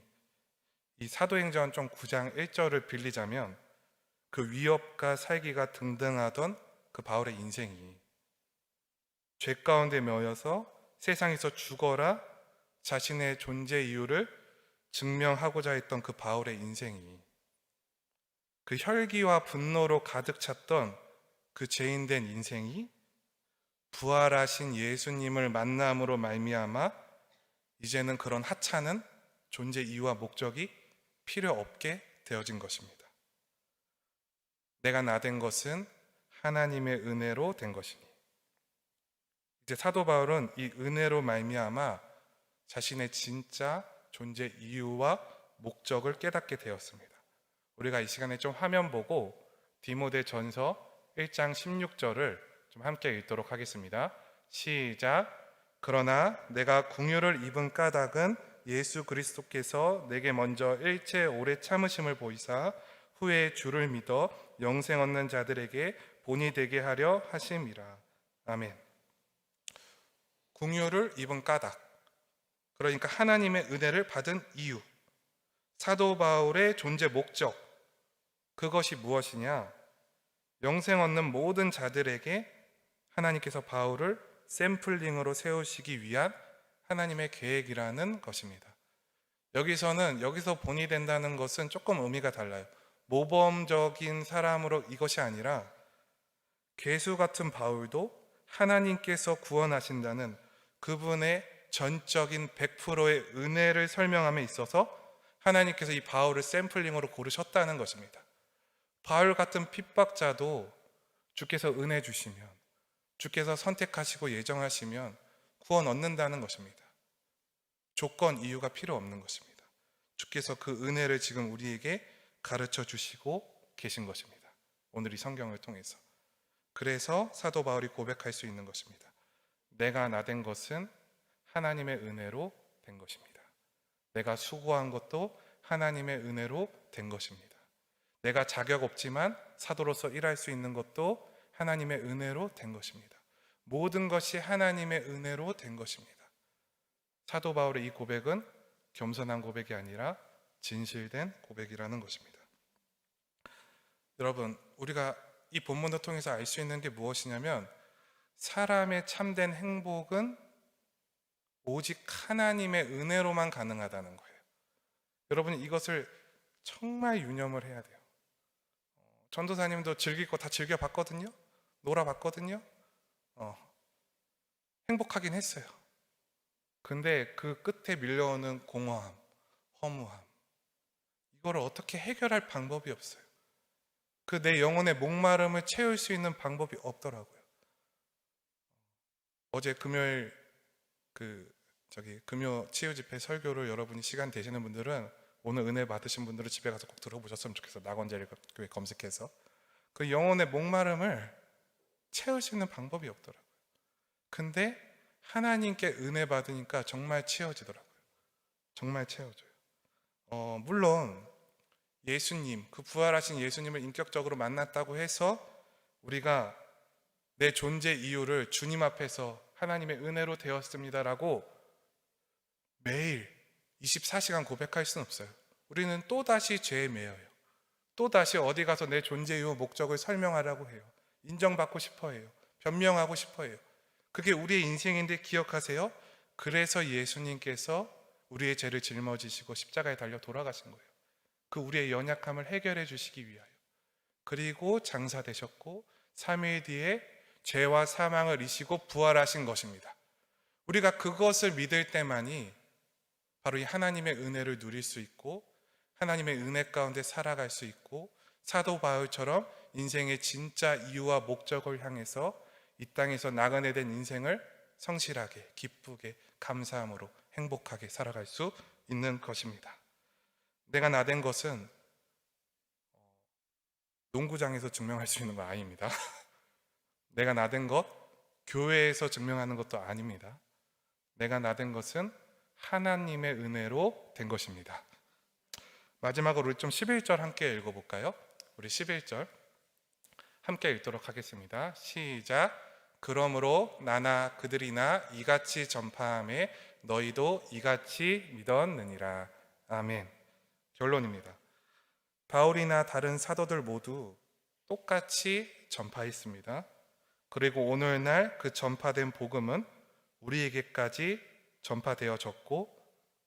이 사도행전 좀 9장 1절을 빌리자면 그 위협과 살기가 등등하던 그 바울의 인생이 죄 가운데 매여서 세상에서 죽어라 자신의 존재 이유를 증명하고자 했던 그 바울의 인생이 그 혈기와 분노로 가득 찼던 그 죄인된 인생이 부활하신 예수님을 만남으로 말미암아 이제는 그런 하찮은 존재 이유와 목적이 필요 없게 되어진 것입니다. 내가 나된 것은 하나님의 은혜로 된 것이니. 이제 사도 바울은 이 은혜로 말미암아 자신의 진짜 존재 이유와 목적을 깨닫게 되었습니다. 우리가 이 시간에 좀 화면 보고 디모데전서 1장 16절을 좀 함께 읽도록 하겠습니다. 시작. 그러나 내가 긍휼을 입은 까닭은 예수 그리스도께서 내게 먼저 일체 오래 참으심을 보이사 후에 주를 믿어 영생 얻는 자들에게 본이 되게 하려 하심이라. 아멘. 긍휼을 입은 까닭, 그러니까 하나님의 은혜를 받은 이유, 사도 바울의 존재 목적, 그것이 무엇이냐? 영생 얻는 모든 자들에게 하나님께서 바울을 샘플링으로 세우시기 위한 하나님의 계획이라는 것입니다. 여기서 본이 된다는 것은 조금 의미가 달라요. 모범적인 사람으로 이것이 아니라 괴수 같은 바울도 하나님께서 구원하신다는 그분의 전적인 100%의 은혜를 설명함에 있어서 하나님께서 이 바울을 샘플링으로 고르셨다는 것입니다. 바울 같은 핍박자도 주께서 은혜 주시면, 주께서 선택하시고 예정하시면 구원 얻는다는 것입니다. 조건, 이유가 필요 없는 것입니다. 주께서 그 은혜를 지금 우리에게 가르쳐 주시고 계신 것입니다. 오늘 이 성경을 통해서. 그래서 사도 바울이 고백할 수 있는 것입니다. 내가 나된 것은 하나님의 은혜로 된 것입니다. 내가 수고한 것도 하나님의 은혜로 된 것입니다. 내가 자격 없지만 사도로서 일할 수 있는 것도 하나님의 은혜로 된 것입니다. 모든 것이 하나님의 은혜로 된 것입니다. 사도 바울의 이 고백은 겸손한 고백이 아니라 진실된 고백이라는 것입니다. 여러분, 우리가 이 본문을 통해서 알 수 있는 게 무엇이냐면 사람의 참된 행복은 오직 하나님의 은혜로만 가능하다는 거예요. 여러분, 이것을 정말 유념을 해야 돼요. 전도사님도 즐길 거 다 즐겨봤거든요. 놀아봤거든요. 행복하긴 했어요. 근데 그 끝에 밀려오는 공허함, 허무함, 이거를 어떻게 해결할 방법이 없어요. 그 내 영혼의 목마름을 채울 수 있는 방법이 없더라고요. 어제 금요일 금요 치유 집회 설교를 여러분이 시간 되시는 분들은, 오늘 은혜 받으신 분들은 집에 가서 꼭 들어보셨으면 좋겠어요. 낙원제일교회 검색해서. 그 영혼의 목마름을 채울 수 있는 방법이 없더라고요. 근데 하나님께 은혜 받으니까 정말 채워지더라고요. 정말 채워져요. 물론 예수님, 그 부활하신 예수님을 인격적으로 만났다고 해서 우리가 내 존재 이유를 주님 앞에서 하나님의 은혜로 되었습니다라고 매일 24시간 고백할 수는 없어요. 우리는 또다시 죄에 매여요. 또다시 어디 가서 내 존재 이유, 목적을 설명하라고 해요. 인정받고 싶어 해요. 변명하고 싶어 해요. 그게 우리의 인생인데 기억하세요. 그래서 예수님께서 우리의 죄를 짊어지시고 십자가에 달려 돌아가신 거예요. 그 우리의 연약함을 해결해 주시기 위하여. 그리고 장사되셨고 3일 뒤에 죄와 사망을 이기시고 부활하신 것입니다. 우리가 그것을 믿을 때만이 바로 이 하나님의 은혜를 누릴 수 있고, 하나님의 은혜 가운데 살아갈 수 있고, 사도 바울처럼 인생의 진짜 이유와 목적을 향해서 이 땅에서 나그네 된 인생을 성실하게, 기쁘게, 감사함으로 행복하게 살아갈 수 있는 것입니다. 내가 나된 것은 농구장에서 증명할 수 있는 건 아닙니다. 내가 나된 것, 교회에서 증명하는 것도 아닙니다. 내가 나된 것은 하나님의 은혜로 된 것입니다. 마지막으로 우리 좀 11절 함께 읽어볼까요? 우리 11절 함께 읽도록 하겠습니다. 시작. 그러므로 나나 그들이나 이같이 전파하매 너희도 이같이 믿었느니라. 아멘. 결론입니다. 바울이나 다른 사도들 모두 똑같이 전파했습니다. 그리고 오늘날 그 전파된 복음은 우리에게까지 전파되어졌고,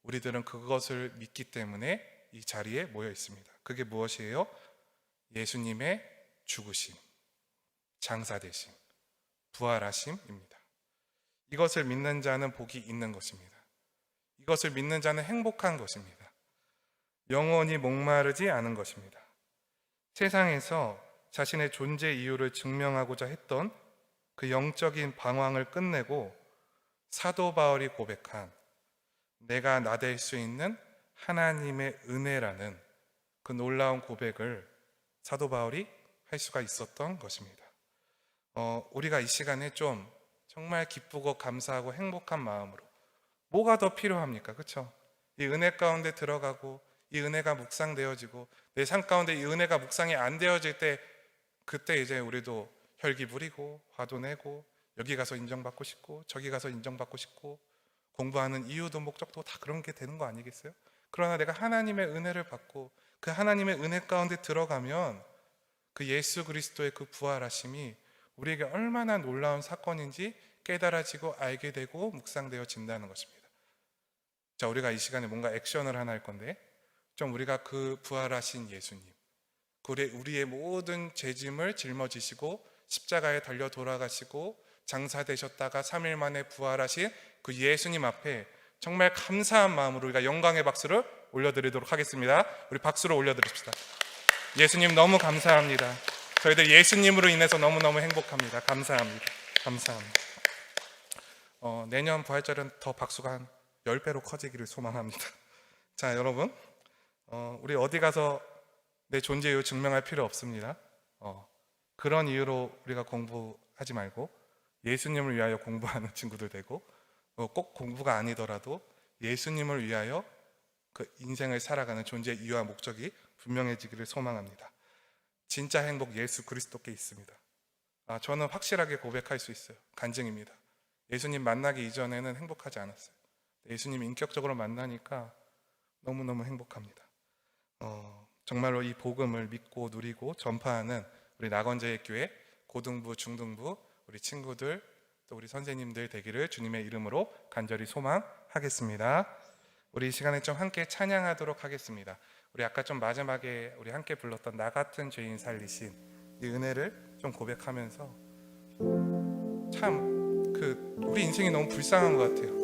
우리들은 그것을 믿기 때문에 이 자리에 모여 있습니다. 그게 무엇이에요? 예수님의 죽으심, 장사되심, 부활하심입니다. 이것을 믿는 자는 복이 있는 것입니다. 이것을 믿는 자는 행복한 것입니다. 영원히 목마르지 않은 것입니다. 세상에서 자신의 존재 이유를 증명하고자 했던 그 영적인 방황을 끝내고 사도 바울이 고백한 내가 나댈 수 있는 하나님의 은혜라는 그 놀라운 고백을 사도 바울이 할 수가 있었던 것입니다. 우리가 이 시간에 좀 정말 기쁘고 감사하고 행복한 마음으로, 뭐가 더 필요합니까? 그렇죠? 이 은혜 가운데 들어가고 이 은혜가 묵상되어지고 내 삶 가운데 이 은혜가 묵상이 안 되어질 때, 그때 이제 우리도 혈기 부리고 화도 내고 여기 가서 인정받고 싶고 저기 가서 인정받고 싶고 공부하는 이유도 목적도 다 그런 게 되는 거 아니겠어요? 그러나 내가 하나님의 은혜를 받고 그 하나님의 은혜 가운데 들어가면 그 예수 그리스도의 그 부활하심이 우리에게 얼마나 놀라운 사건인지 깨달아지고 알게 되고 묵상되어진다는 것입니다. 자, 우리가 이 시간에 뭔가 액션을 하나 할 건데, 좀 우리가 그 부활하신 예수님, 우리의 모든 죄짐을 짊어지시고 십자가에 달려 돌아가시고 장사되셨다가 3일 만에 부활하신 그 예수님 앞에 정말 감사한 마음으로 우리가 영광의 박수를 올려드리도록 하겠습니다. 우리 박수로 올려드립시다. 예수님 너무 감사합니다. 저희들 예수님으로 인해서 너무너무 행복합니다. 감사합니다. 감사합니다. 내년 부활절은 더 박수가 한 10배로 커지기를 소망합니다. 자, 여러분, 우리 어디 가서 내 존재 이유 증명할 필요 없습니다. 그런 이유로 우리가 공부하지 말고 예수님을 위하여 공부하는 친구들 되고, 꼭 공부가 아니더라도 예수님을 위하여 그 인생을 살아가는 존재 이유와 목적이 분명해지기를 소망합니다. 진짜 행복 예수 그리스도께 있습니다. 저는 확실하게 고백할 수 있어요. 간증입니다. 예수님 만나기 이전에는 행복하지 않았어요. 예수님 인격적으로 만나니까 너무너무 행복합니다. 정말로 이 복음을 믿고 누리고 전파하는 우리 낙원제일교회 고등부, 중등부 우리 친구들 또 우리 선생님들 되기를 주님의 이름으로 간절히 소망하겠습니다. 우리 이 시간에 좀 함께 찬양하도록 하겠습니다. 우리 아까 좀 마지막에 우리 함께 불렀던 나 같은 죄인 살리신 이 은혜를 좀 고백하면서 참 우리 인생이 너무 불쌍한 것 같아요.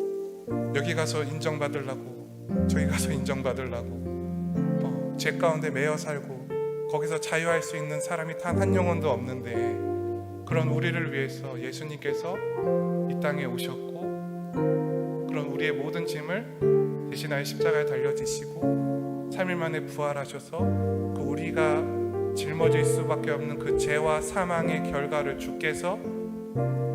여기 가서 인정받으려고 저기 가서 인정받으려고 죄 가운데 매여 살고 거기서 자유할 수 있는 사람이 단 한 영혼도 없는데, 그런 우리를 위해서 예수님께서 이 땅에 오셨고 그런 우리의 모든 짐을 대신하여 십자가에 달려지시고 3일 만에 부활하셔서 그 우리가 짊어질 수밖에 없는 그 죄와 사망의 결과를 주께서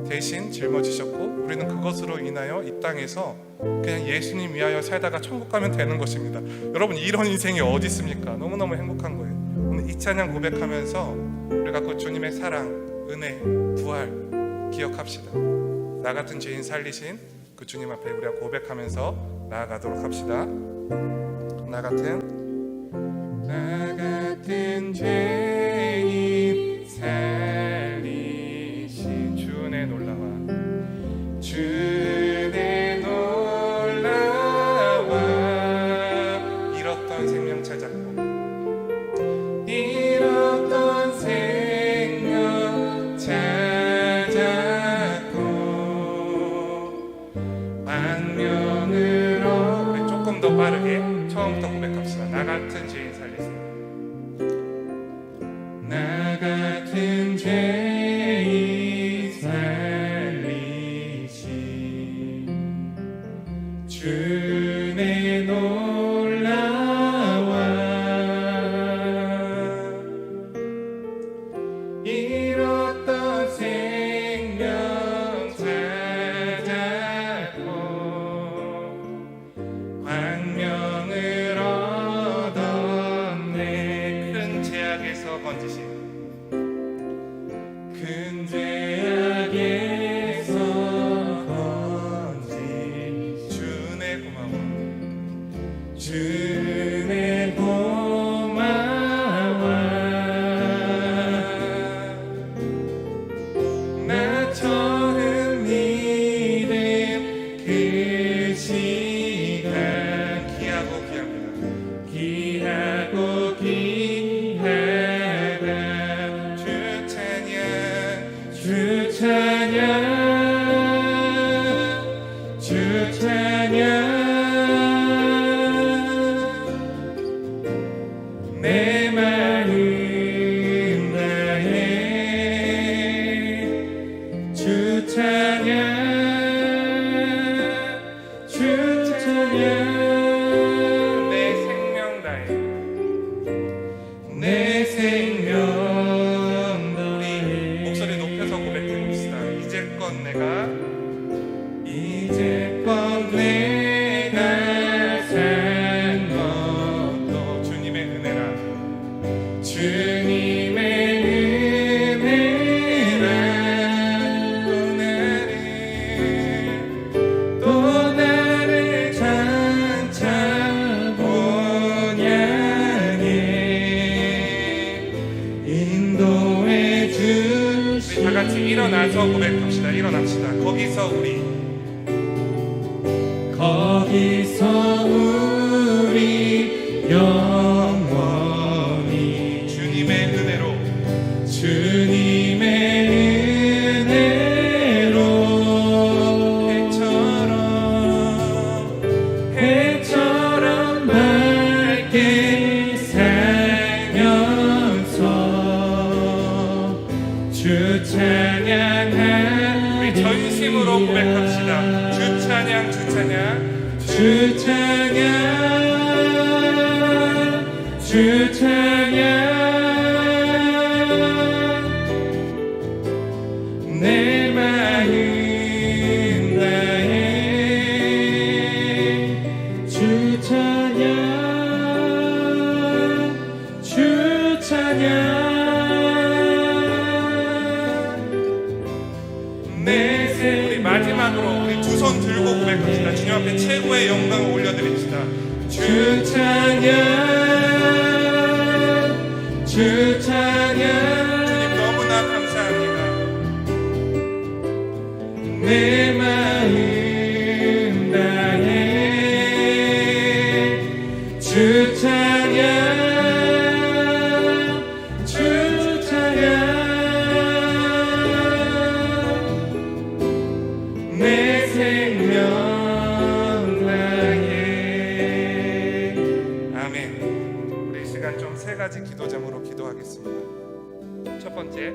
대신 짊어지셨고, 우리는 그것으로 인하여 이 땅에서 그냥 예수님 위하여 살다가 천국 가면 되는 것입니다. 여러분, 이런 인생이 어디 있습니까? 너무너무 행복한 거예요. 오늘 이 찬양 고백하면서 우리가 그 주님의 사랑, 은혜, 부활 기억합시다. 나 같은 죄인 살리신 그 주님 앞에 우리가 고백하면서 나아가도록 합시다. 나 같은 죄인 살리신 주의 놀라와 주의 놀라와 잃었던 생명 찾았고 잃었던 생명 찾았고 광명으로. 우리 조금 더 빠르게 처음부터 고백합시다. 나 같은 죄인 살리세요. 나 같은 죄인 살리신 주의 놀라와 잃었던 생명 찾았고 광명을 얻었네. 큰 죄악에서 건지신 큰 죄악에서 건진 주의 고마워 주의 고마워. 나처럼 믿음 그 시간 귀하고 귀합니다. 귀하고 귀하다. 주 찬양 주 찬양 주 찬양. 내 마음 다해 주 찬양 주 찬양. 내 생명 다해 내 생명. 우리 목소리 높여서 고백해 봅시다. 이제껏 내가 산 것도 주님의 은혜라 주님의 은혜라. 또 나를 장차 본향에 인도해 주시. 우리 다 같이 일어나서 고백합시다. 일어납시다. 거기서 우리 영원히 주님의 은혜로 해처럼 밝게 살면서 주 찬양한. 우리 전심으로 고백합시다. 주 찬양 주 찬양 주 찬양 주 찬양. 내 마음 다해 주 찬양 주 찬양. 우리 마지막으로 우리 두 손 들고 고백합시다. 주님 앞에 최고의 영광을 올려드립시다. 주 찬양 주 찬양. 주님 너무나 감사합니다. 내 좀 세 가지 기도 제목으로 기도하겠습니다. 첫 번째,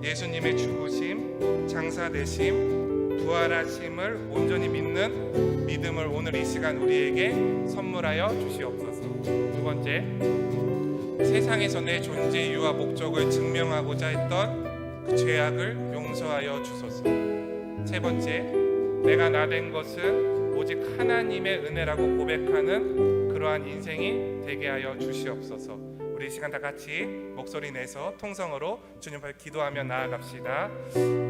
예수님의 죽으심, 장사되심, 부활하심을 온전히 믿는 믿음을 오늘 이 시간 우리에게 선물하여 주시옵소서. 두 번째, 세상에서 내 존재 이유와 목적을 증명하고자 했던 그 죄악을 용서하여 주소서. 세 번째, 내가 나 된 것은 오직 하나님의 은혜라고 고백하는 그러한 인생이 되게 하여 주시옵소서. 우리 이 시간 다 같이 목소리 내서 통성으로 주님 앞에 기도하며 나아갑시다.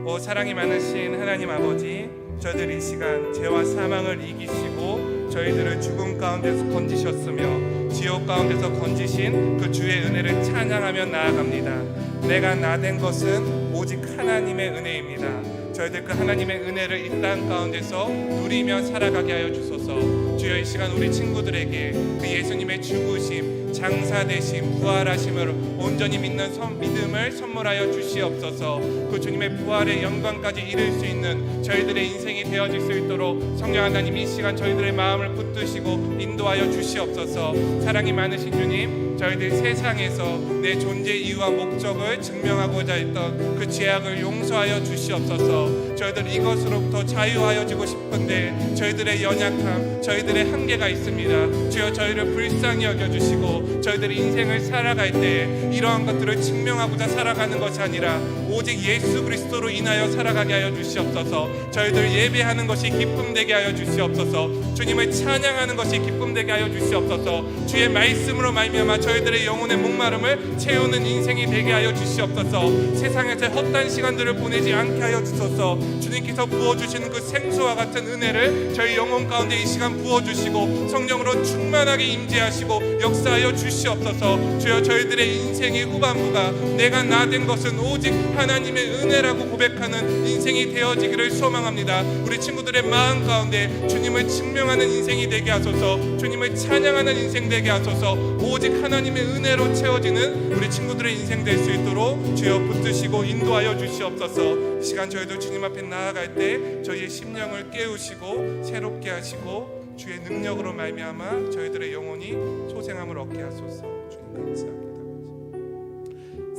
오 사랑이 많으신 하나님 아버지, 저희들 이 시간 죄와 사망을 이기시고 저희들을 죽음 가운데서 건지셨으며 지옥 가운데서 건지신 그 주의 은혜를 찬양하며 나아갑니다. 내가 나 된 것은 오직 하나님의 은혜입니다. 저희들 그 하나님의 은혜를 이 땅 가운데서 누리며 살아가게 하여 주소서. 주여 이 시간 우리 친구들에게 그 예수님의 죽으심, 장사되심, 부활하심을 온전히 믿는 믿음을 선물하여 주시옵소서. 그 주님의 부활의 영광까지 이룰 수 있는 저희들의 인생이 되어질 수 있도록 성령 하나님 이 시간 저희들의 마음을 붙드시고 인도하여 주시옵소서. 사랑이 많으신 주님, 저희들 세상에서 내 존재 이유와 목적을 증명하고자 했던 그 죄악을 용서하여 주시옵소서. 저희들 이것으로부터 자유하여지고 싶은데 저희들의 연약함, 저희들의 한계가 있습니다. 주여 저희를 불쌍히 여겨주시고 저희들의 인생을 살아갈 때 이러한 것들을 증명하고자 살아가는 것이 아니라 오직 예수 그리스도로 인하여 살아가게 하여 주시옵소서. 저희들 예배하는 것이 기쁨되게 하여 주시옵소서. 주님을 찬양하는 것이 기쁨되게 하여 주시옵소서. 주의 말씀으로 말미암아 저희들의 영혼의 목마름을 채우는 인생이 되게 하여 주시옵소서. 세상에서 헛된 시간들을 보내지 않게 하여 주소서. 주님께서 부어주시는 그 생수와 같은 은혜를 저희 영혼 가운데 이 시간 부어주시고 성령으로 충만하게 임재하시고 역사하여 주시옵소서. 주여 저희들의 인생의 후반부가 내가 나 된 것은 오직 하나님의 은혜라고 고백하는 인생이 되어지기를 소망합니다. 우리 친구들의 마음 가운데 주님을 증명하는 인생이 되게 하소서. 주님을 찬양하는 인생 되게 하소서. 오직 하나님의 은혜로 채워지는 우리 친구들의 인생 될 수 있도록 주여 붙드시고 인도하여 주시옵소서. 이 시간 저희도 주님 앞에 나아갈 때 저희의 심령을 깨우시고 새롭게 하시고 주의 능력으로 말미암아 저희들의 영혼이 소생함을 얻게 하소서. 주님 감사합니다.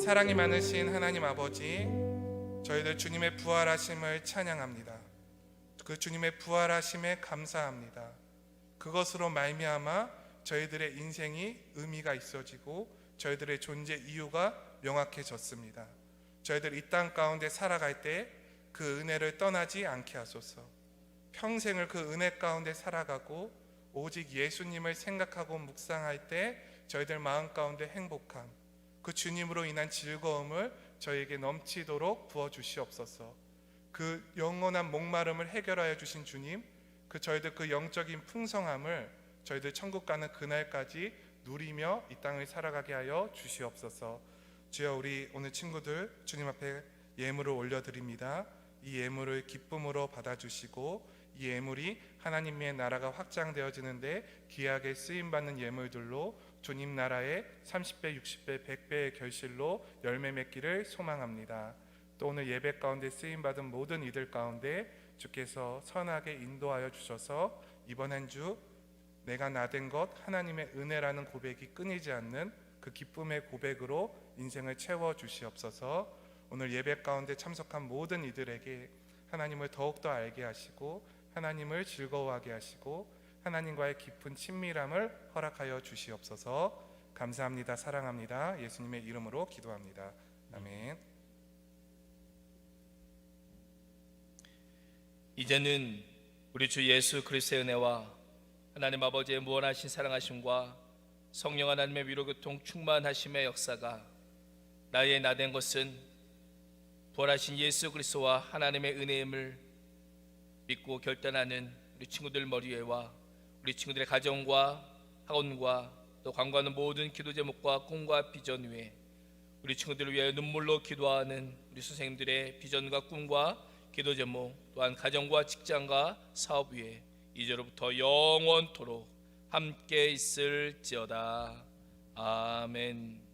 사랑이 많으신 하나님 아버지, 저희들 주님의 부활하심을 찬양합니다. 그 주님의 부활하심에 감사합니다. 그것으로 말미암아 저희들의 인생이 의미가 있어지고 저희들의 존재 이유가 명확해졌습니다. 저희들 이 땅 가운데 살아갈 때 그 은혜를 떠나지 않게 하소서. 평생을 그 은혜 가운데 살아가고 오직 예수님을 생각하고 묵상할 때 저희들 마음 가운데 행복함, 그 주님으로 인한 즐거움을 저희에게 넘치도록 부어주시옵소서. 그 영원한 목마름을 해결하여 주신 주님, 그 저희들 그 영적인 풍성함을 저희들 천국 가는 그날까지 누리며 이 땅을 살아가게 하여 주시옵소서. 주여 우리 오늘 친구들 주님 앞에 예물을 올려드립니다. 이 예물을 기쁨으로 받아주시고 이 예물이 하나님의 나라가 확장되어지는데 귀하게 쓰임받는 예물들로 주님 나라의 30배, 60배, 100배의 결실로 열매 맺기를 소망합니다. 또 오늘 예배 가운데 쓰임받은 모든 이들 가운데 주께서 선하게 인도하여 주셔서 이번 한 주 내가 나 된 것 하나님의 은혜라는 고백이 끊이지 않는 그 기쁨의 고백으로 인생을 채워 주시옵소서. 오늘 예배 가운데 참석한 모든 이들에게 하나님을 더욱더 알게 하시고 하나님을 즐거워하게 하시고 하나님과의 깊은 친밀함을 허락하여 주시옵소서. 감사합니다. 사랑합니다. 예수님의 이름으로 기도합니다. 아멘. 이제는 우리 주 예수 그리스도의 은혜와 하나님 아버지의 무한하신 사랑하심과 성령 하나님의 위로교통 충만하심의 역사가 나의 나 된 것은 부활하신 예수 그리스도와 하나님의 은혜임을 믿고 결단하는 우리 친구들 머리 위에와 우리 친구들의 가정과 학원과 또 관과하는 모든 기도 제목과 꿈과 비전 위에 우리 친구들을 위해 눈물로 기도하는 우리 선생님들의 비전과 꿈과 기도 제목 또한 가정과 직장과 사업 위에 이제로부터 영원토록 함께 있을지어다. 아멘.